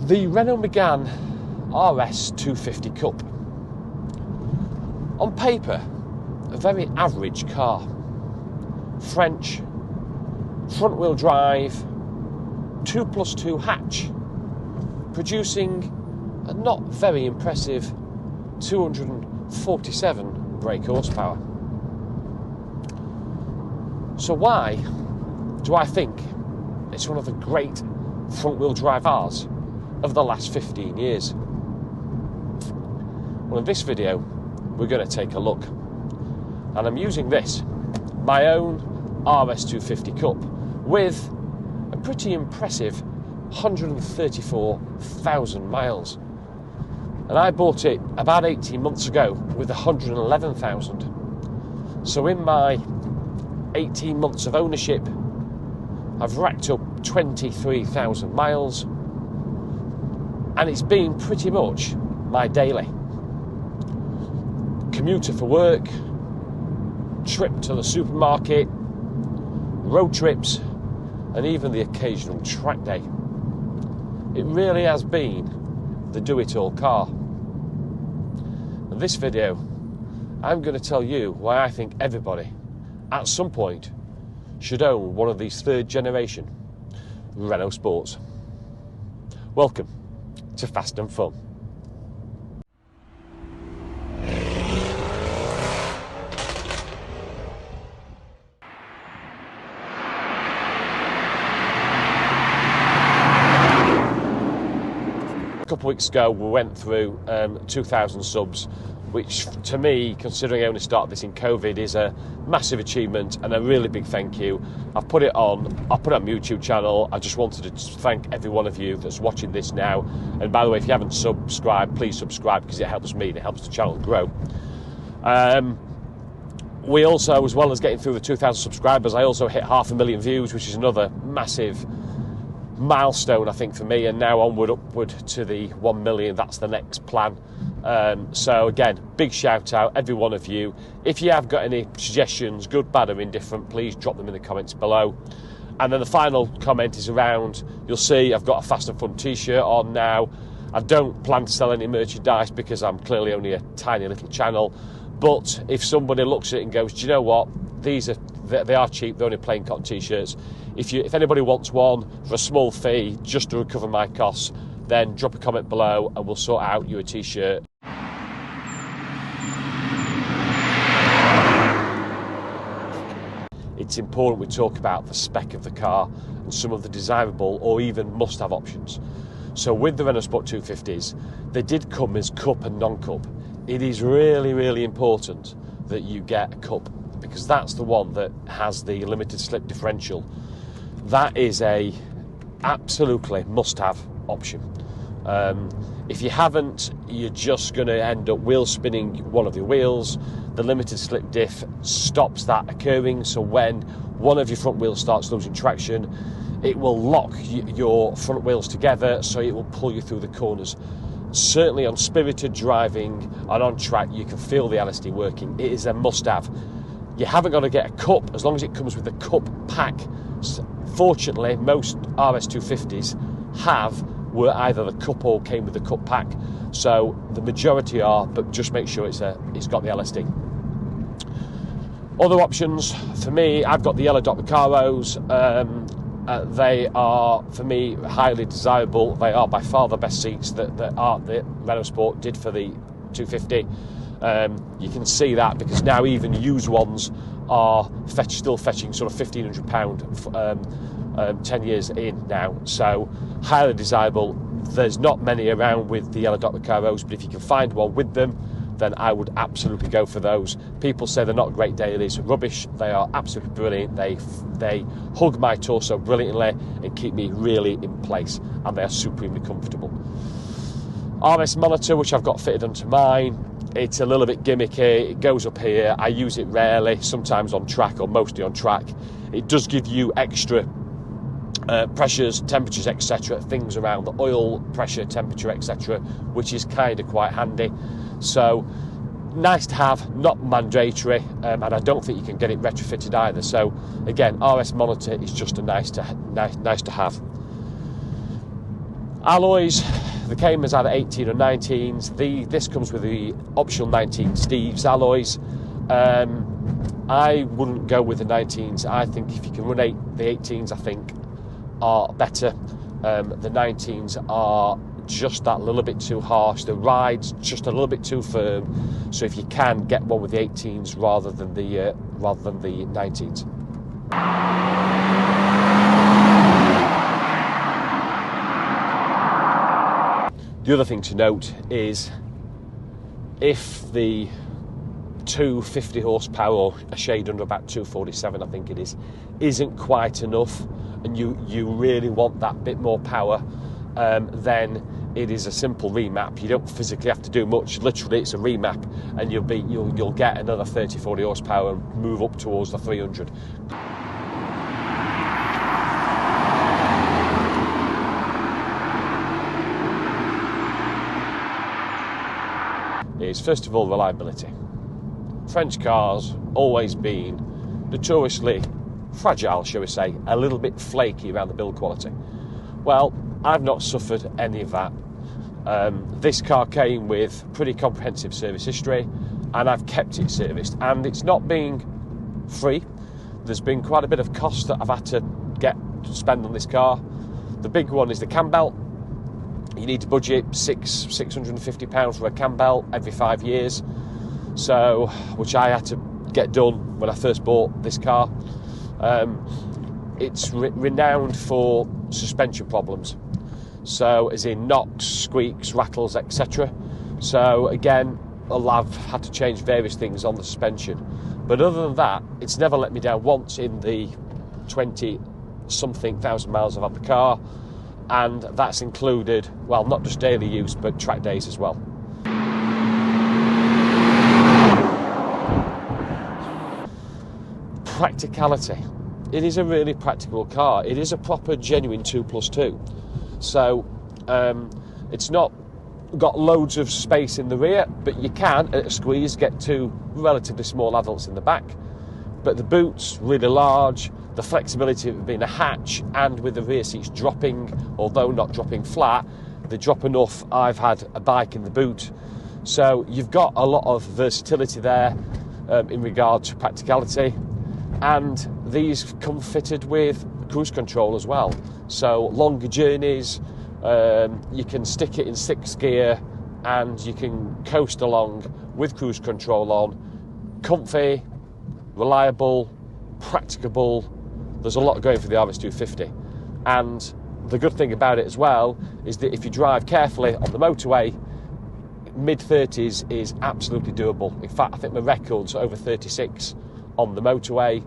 The Renault Megane RS250 Cup. On paper, a very average car. French, front-wheel drive, 2+2 hatch, producing a not very impressive 247 brake horsepower. So why do I think it's one of the great front-wheel drive cars of the last 15 years? Well, in this video, we're going to take a look. And I'm using this, my own RS250 Cup, with a pretty impressive 134,000 miles. And I bought it about 18 months ago with 111,000. So in my 18 months of ownership, I've racked up 23,000 miles, and it's been pretty much my daily. Commuter for work, trip to the supermarket, road trips, and even the occasional track day. It really has been the do-it-all car. In this video, I'm going to tell you why I think everybody, at some point, should own one of these third-generation Renault Sports. Welcome to Fast and Fun. A couple of weeks ago we went through 2,000 subs, which to me, considering I only started this in COVID, is a massive achievement and a really big thank you. I've put it on my YouTube channel. I just wanted to thank every one of you that's watching this now. And by the way, if you haven't subscribed, please subscribe, because it helps me and it helps the channel grow. We also, as well as getting through the 2,000 subscribers, I also hit 500,000 views, which is another massive milestone, I think, for me, and now upward to the 1 million. That's the next plan. So again, big shout out every one of you. If you have got any suggestions, good, bad or indifferent, please drop them in the comments below. And then the final comment is around, you'll see I've got a Fast and Fun t-shirt on now. I don't plan to sell any merchandise because I'm clearly only a tiny little channel, but if somebody looks at it and goes, do you know what, they are cheap, they're only plain cotton t-shirts. If anybody wants one for a small fee just to recover my costs, then drop a comment below and we'll sort out you a t-shirt. It's important we talk about the spec of the car and some of the desirable or even must-have options. So with the Renault Sport 250s, they did come as Cup and non-Cup. It is really, really important that you get a Cup, because that's the one that has the limited slip differential. That is a absolutely must-have option. If you haven't, you're just going to end up wheel spinning one of your wheels. The limited slip diff stops that occurring, so when one of your front wheels starts losing traction, it will lock your front wheels together, so it will pull you through the corners. Certainly on spirited driving and on track, you can feel the LSD working. It is a must-have. You haven't got to get a Cup as long as it comes with the Cup pack. Fortunately, most RS250s were either the Cup or came with the Cup pack, so the majority are, but just make sure it's got the LSD. Other options for me, I've got the yellow dot Recaros. They are, for me, highly desirable. They are by far the best seats that the Renault Sport did for the 250. You can see that because now even used ones are still fetching sort of £1,500 10 years in now, so highly desirable. There's not many around with the yellow dot Recaros, but if you can find one with them, then I would absolutely go for those. People say they're not great dailies. Rubbish. They are absolutely brilliant. They hug my torso brilliantly and keep me really in place, and they are supremely comfortable. RS monitor, which I've got fitted onto mine, it's a little bit gimmicky. It goes up here. I use it rarely, sometimes on track or mostly on track. It does give you extra pressures, temperatures, etc., things around the oil pressure, temperature, etc., which is kind of quite handy. So nice to have, not mandatory, and I don't think you can get it retrofitted either. So again, RS monitor is just a nice to have. Alloys, the Cayman's either 18 or 19s. This comes with the optional 19 Steve's alloys. I wouldn't go with the 19s. I think if you can run the 18s, I think are better. The 19s are just that little bit too harsh. The ride's just a little bit too firm. So if you can, get one with the 18s rather than the 19s. The other thing to note is if the 250 horsepower, or a shade under about 247 I think it is, isn't quite enough, and you really want that bit more power, then it is a simple remap. You don't physically have to do much. Literally, it's a remap, and you'll get another 30-40 horsepower and move up towards the 300. Is first of all reliability. French cars always been notoriously fragile, shall we say, a little bit flaky around the build quality. Well, I've not suffered any of that. This car came with pretty comprehensive service history, and I've kept it serviced, and it's not being free. There's been quite a bit of cost that I've had to spend on this car. The big one is the cam belt. You need to budget £650 for a cam belt every 5 years, so which I had to get done when I first bought this car. It's renowned for suspension problems, so as in knocks, squeaks, rattles, etc. So again, I've had to change various things on the suspension, but other than that, it's never let me down once in the 20-something thousand miles I've had the car. And that's included, well, not just daily use, but track days as well. Practicality. It is a really practical car. It is a proper, genuine 2+2. So it's not got loads of space in the rear, but you can, at a squeeze, get two relatively small adults in the back. But the boot's really large. The flexibility of it being a hatch, and with the rear seats dropping, although not dropping flat, they drop enough. I've had a bike in the boot. So you've got a lot of versatility there in regard to practicality. And these come fitted with cruise control as well. So longer journeys, you can stick it in 6th gear and you can coast along with cruise control on. Comfy, reliable, practicable. There's a lot going for the RS250, and the good thing about it as well is that if you drive carefully on the motorway, mid-30s is absolutely doable. In fact, I think my record's over 36 on the motorway.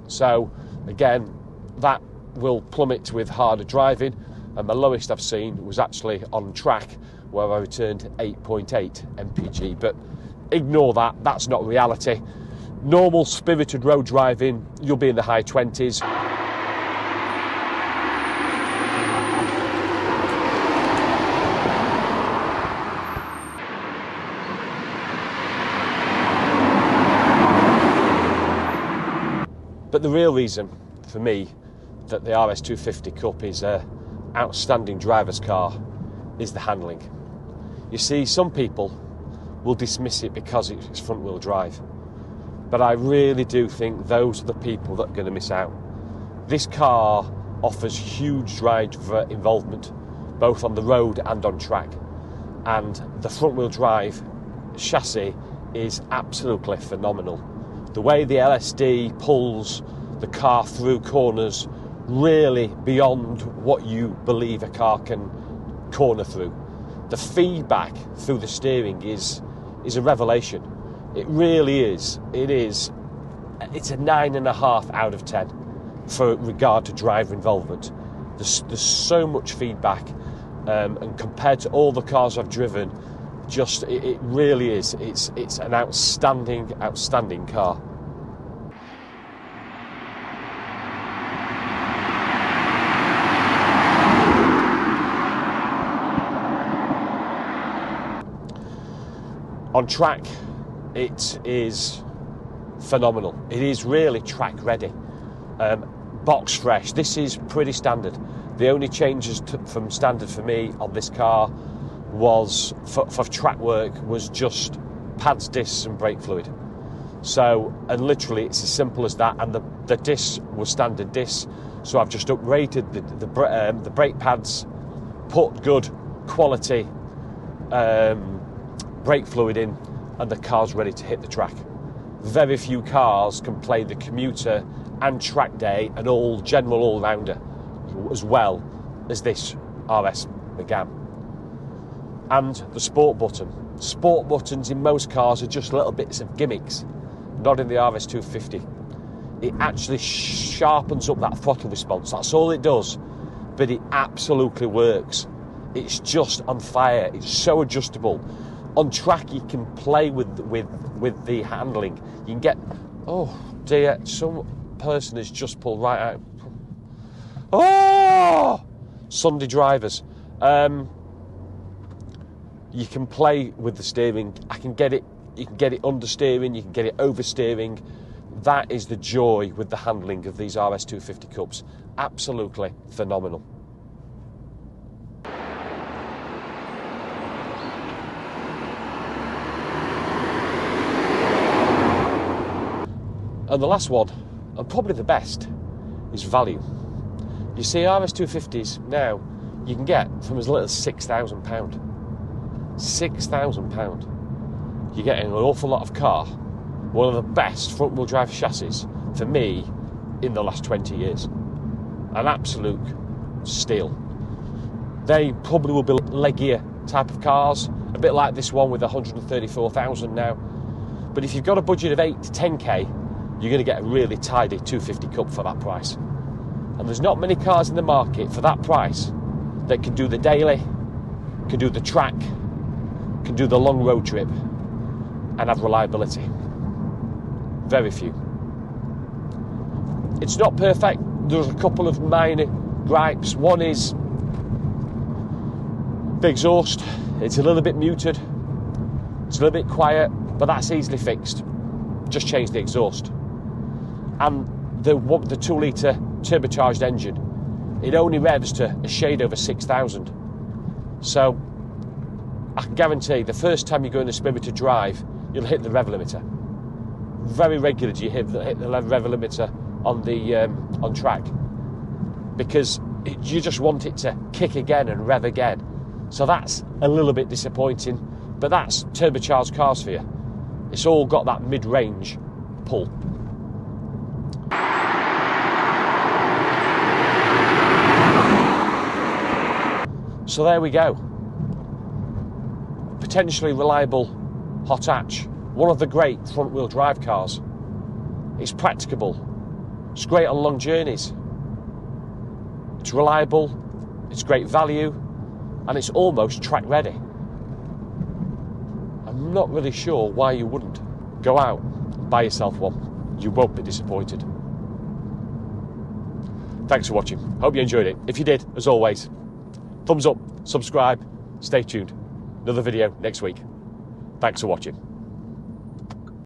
So again, that will plummet with harder driving, and my lowest I've seen was actually on track where I returned 8.8 mpg. But ignore that, that's not reality. Normal spirited road driving, you'll be in the high 20s. But the real reason for me that the RS250 Cup is an outstanding driver's car is the handling. You see, some people will dismiss it because it's front wheel drive. But I really do think those are the people that are going to miss out. This car offers huge ride involvement, both on the road and on track. And the front-wheel drive chassis is absolutely phenomenal. The way the LSD pulls the car through corners, really beyond what you believe a car can corner through. The feedback through the steering is a revelation. It really is. It's a 9.5 out of 10 for regard to driver involvement. There's so much feedback, and compared to all the cars I've driven, it really is. It's an outstanding car. On track, it is phenomenal. It is really track ready, box fresh. This is pretty standard. The only changes from standard for me on this car was, for track work, was just pads, discs and brake fluid. So, and literally it's as simple as that, and the discs were standard discs, so I've just upgraded the brake pads, put good quality brake fluid in, and the car's ready to hit the track. Very few cars can play the commuter and track day and general all-rounder as well as this RS Megane. And the sport button. Sport buttons in most cars are just little bits of gimmicks, not in the RS250. It actually sharpens up that throttle response, that's all it does, but it absolutely works. It's just on fire, it's so adjustable. On track you can play with the handling. You can get, oh dear, some person has just pulled right out. Oh! Sunday drivers. You can play with the steering. You can get it understeering, you can get it oversteering. That is the joy with the handling of these RS250 Cups. Absolutely phenomenal. And the last one, and probably the best, is value. You see, RS250s now you can get from as little as £6,000. £6,000. You're getting an awful lot of car. One of the best front-wheel drive chassis for me in the last 20 years. An absolute steal. They probably will be leggier type of cars, a bit like this one with 134,000 now. But if you've got a budget of 8 to 10k, you're going to get a really tidy 250 Cup for that price. And there's not many cars in the market for that price that can do the daily, can do the track, can do the long road trip, and have reliability. Very few. It's not perfect. There's a couple of minor gripes. One is the exhaust. It's a little bit muted. It's a little bit quiet, but that's easily fixed. Just change the exhaust. And the 2-litre turbocharged engine, it only revs to a shade over 6,000. So I can guarantee the first time you go in a spirited drive, you'll hit the rev limiter. Very regularly you hit the rev limiter on track, because you just want it to kick again and rev again. So that's a little bit disappointing, but that's turbocharged cars for you. It's all got that mid-range pull. So there we go. Potentially reliable hot hatch. One of the great front-wheel drive cars. It's practicable. It's great on long journeys. It's reliable. It's great value. And it's almost track ready. I'm not really sure why you wouldn't. Go out and buy yourself one. You won't be disappointed. Thanks for watching. Hope you enjoyed it. If you did, as always, thumbs up, subscribe, stay tuned. Another video next week. Thanks for watching.